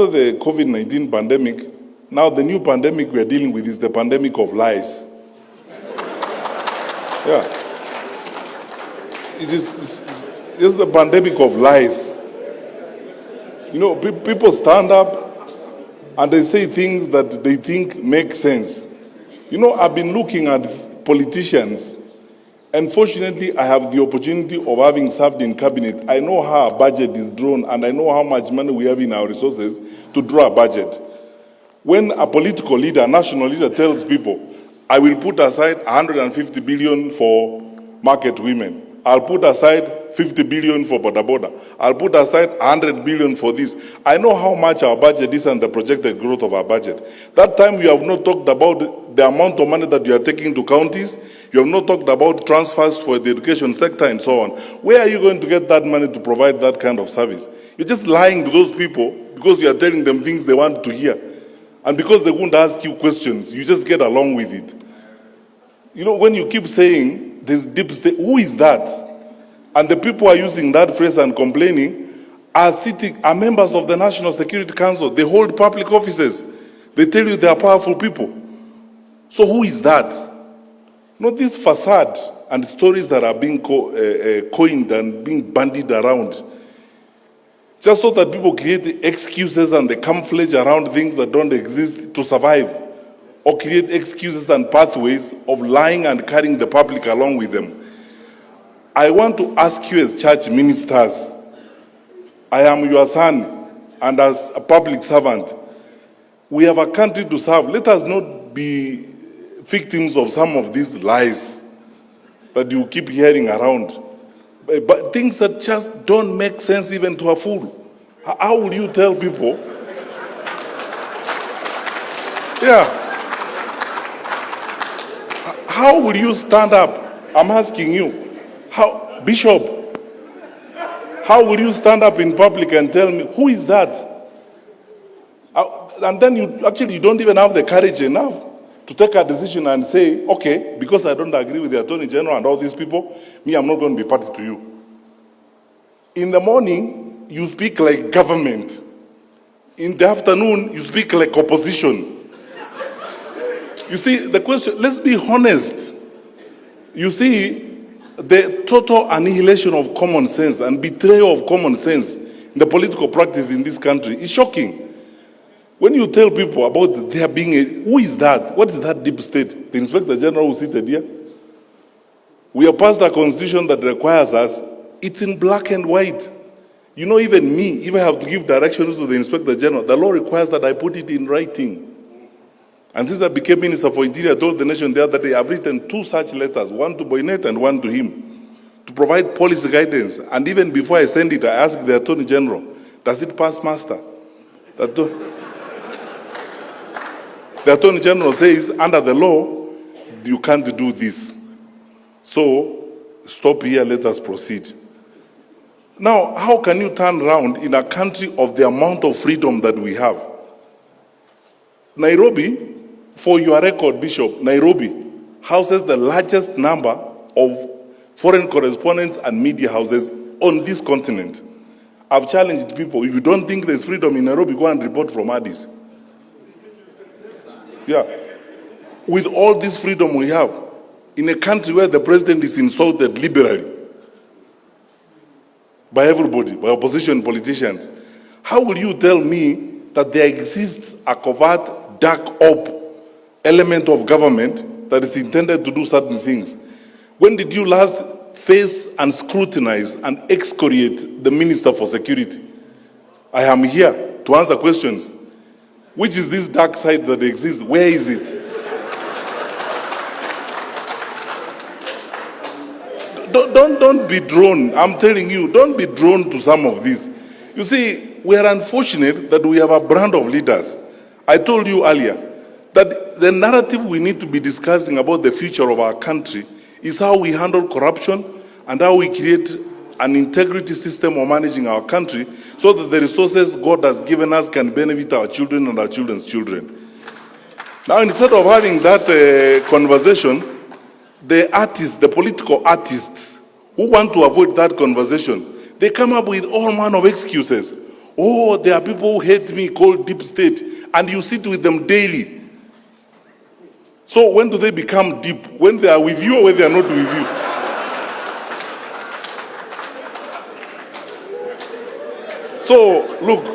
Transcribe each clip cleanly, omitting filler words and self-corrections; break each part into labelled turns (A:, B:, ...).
A: after the COVID-19 pandemic, now the new pandemic we are dealing with is the pandemic of lies. Yeah. It's the pandemic of lies. You know, people stand up and they say things that they think make sense. You know, I've been looking at politicians, and fortunately I have the opportunity of having served in cabinet. I know how a budget is drawn, and I know how much money we have in our resources to draw a budget. When a political leader, a national leader tells people, I will put aside 150 billion for market women, I'll put aside 50 billion for boda boda, I'll put aside 100 billion for this. I know how much our budget is and the projected growth of our budget. That time you have not talked about the amount of money that you are taking to counties, you have not talked about transfers for the education sector and so on. Where are you going to get that money to provide that kind of service? You're just lying to those people because you are telling them things they want to hear. And because they won't ask you questions, you just get along with it. You know, when you keep saying there's deep state, who is that? And the people who are using that phrase and complaining are members of the National Security Council. They hold public offices. They tell you they are powerful people. So who is that? You know, this facade and stories that are being coined and being bandied around, just so that people create excuses and they camouflage around things that don't exist to survive, or create excuses and pathways of lying and carrying the public along with them. I want to ask you as church ministers, I am your son, and as a public servant, we have a country to serve. Let us not be victims of some of these lies that you keep hearing around. But things that just don't make sense even to a fool. How will you tell people? Yeah. How will you stand up? I'm asking you. How, Bishop, how will you stand up in public and tell me, who is that? And then you don't even have the courage enough to take a decision and say, okay, because I don't agree with the Attorney General and all these people, me, I'm not going to be party to you. In the morning, you speak like government. In the afternoon, you speak like opposition. You see, the question, let's be honest. You see, the total annihilation of common sense and betrayal of common sense in the political practice in this country is shocking. When you tell people about there being who is that? What is that deep state? The Inspector General who seated here? We have passed a constitution that requires us, it's in black and white. You know, even me, if I have to give directions to the Inspector General, the law requires that I put it in writing. And since I became Minister for Interior, I told the nation the other day, I've written 2 such letters, one to Boynet and one to him, to provide policy guidance. And even before I send it, I asked the Attorney General, does it pass muster? The Attorney General says, under the law, you can't do this. So, stop here, let us proceed. Now, how can you turn around in a country of the amount of freedom that we have? Nairobi, for your record, Bishop, Nairobi houses the largest number of foreign correspondents and media houses on this continent. I've challenged people, if you don't think there's freedom in Nairobi, go and report from Addis. Yeah. With all this freedom we have, in a country where the president is insulted liberally by everybody, by opposition politicians, how will you tell me that there exists a covert, dark op element of government that is intended to do certain things? When did you last face and scrutinize and excoriate the Minister for Security? I am here to answer questions. Which is this dark side that exists? Where is it? Don't be drawn. I'm telling you, don't be drawn to some of this. You see, we are unfortunate that we have a brand of leaders. I told you earlier that the narrative we need to be discussing about the future of our country is how we handle corruption and how we create an integrity system of managing our country so that the resources God has given us can benefit our children and our children's children. Now, instead of having that conversation, the artists, the political artists who want to avoid that conversation, they come up with all manner of excuses. Oh, there are people who hate me called deep state, and you sit with them daily. So when do they become deep? When they are with you or when they are not with you? So, look,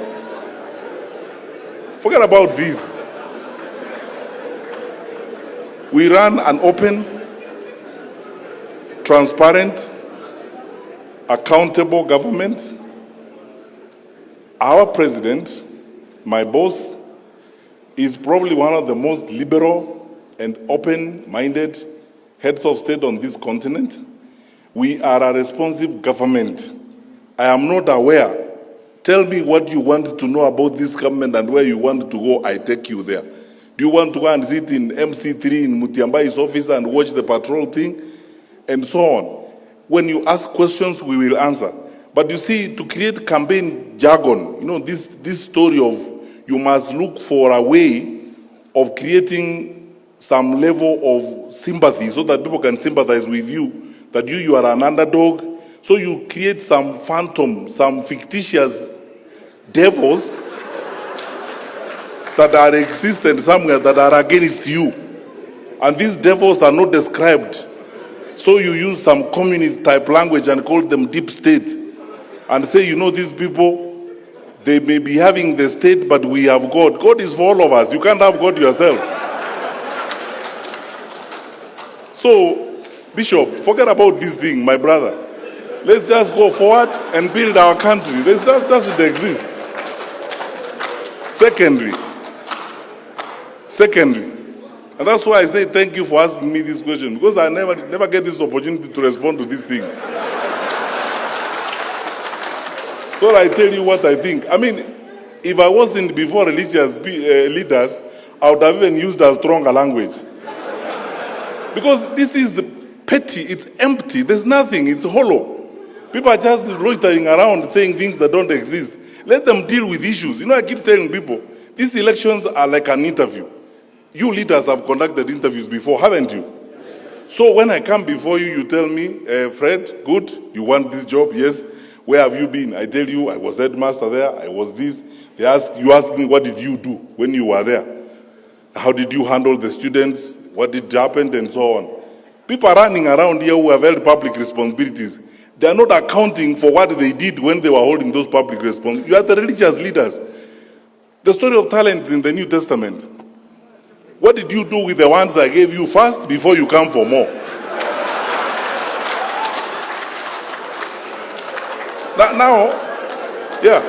A: forget about this. We run an open, transparent, accountable government. Our president, my boss, is probably one of the most liberal and open-minded heads of state on this continent. We are a responsive government. I am not aware. Tell me what you want to know about this government and where you want to go, I take you there. Do you want to go and sit in MC3 in Matyang'i's office and watch the patrol thing? And so on. When you ask questions, we will answer. But you see, to create campaign jargon, you know, this story of you must look for a way of creating some level of sympathy so that people can sympathize with you, that you are an underdog. So you create some phantom, some fictitious devils that are existent somewhere that are against you. And these devils are not described. So you use some communist type language and call them deep state. And say, you know, these people, they may be having the state, but we have God. God is for all of us. You can't have God yourself. So, Bishop, forget about this thing, my brother. Let's just go forward and build our country. That doesn't exist. Secondly, and that's why I say thank you for asking me this question, because I never get this opportunity to respond to these things. So I tell you what I think. I mean, if I wasn't before religious leaders, I would have even used a stronger language. Because this is petty, it's empty, there's nothing, it's hollow. People are just loitering around saying things that don't exist. Let them deal with issues. You know, I keep telling people, these elections are like an interview. You leaders have conducted interviews before, haven't you? So when I come before you, you tell me, Fred, good, you want this job? Yes. Where have you been? I tell you, I was headmaster there, I was this. You ask me, what did you do when you were there? How did you handle the students? What did happen? And so on. People are running around here who have held public responsibilities. They are not accounting for what they did when they were holding those public responsibilities. You are the religious leaders. The story of talents in the New Testament. What did you do with the ones I gave you first before you come for more? Now, yeah.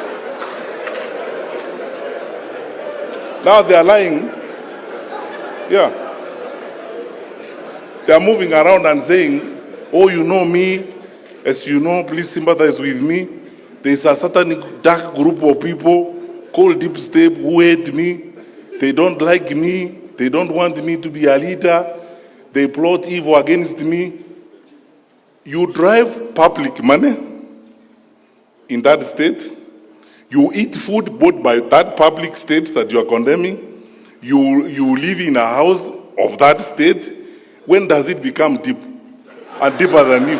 A: Now they are lying. Yeah. They are moving around and saying, oh, you know me. As you know, please sympathize with me. There is a certain dark group of people called deep state who hate me. They don't like me. They don't want me to be a leader. They plot evil against me. You drive public money in that state. You eat food bought by that public state that you are condemning. You live in a house of that state. When does it become deep? And deeper than you?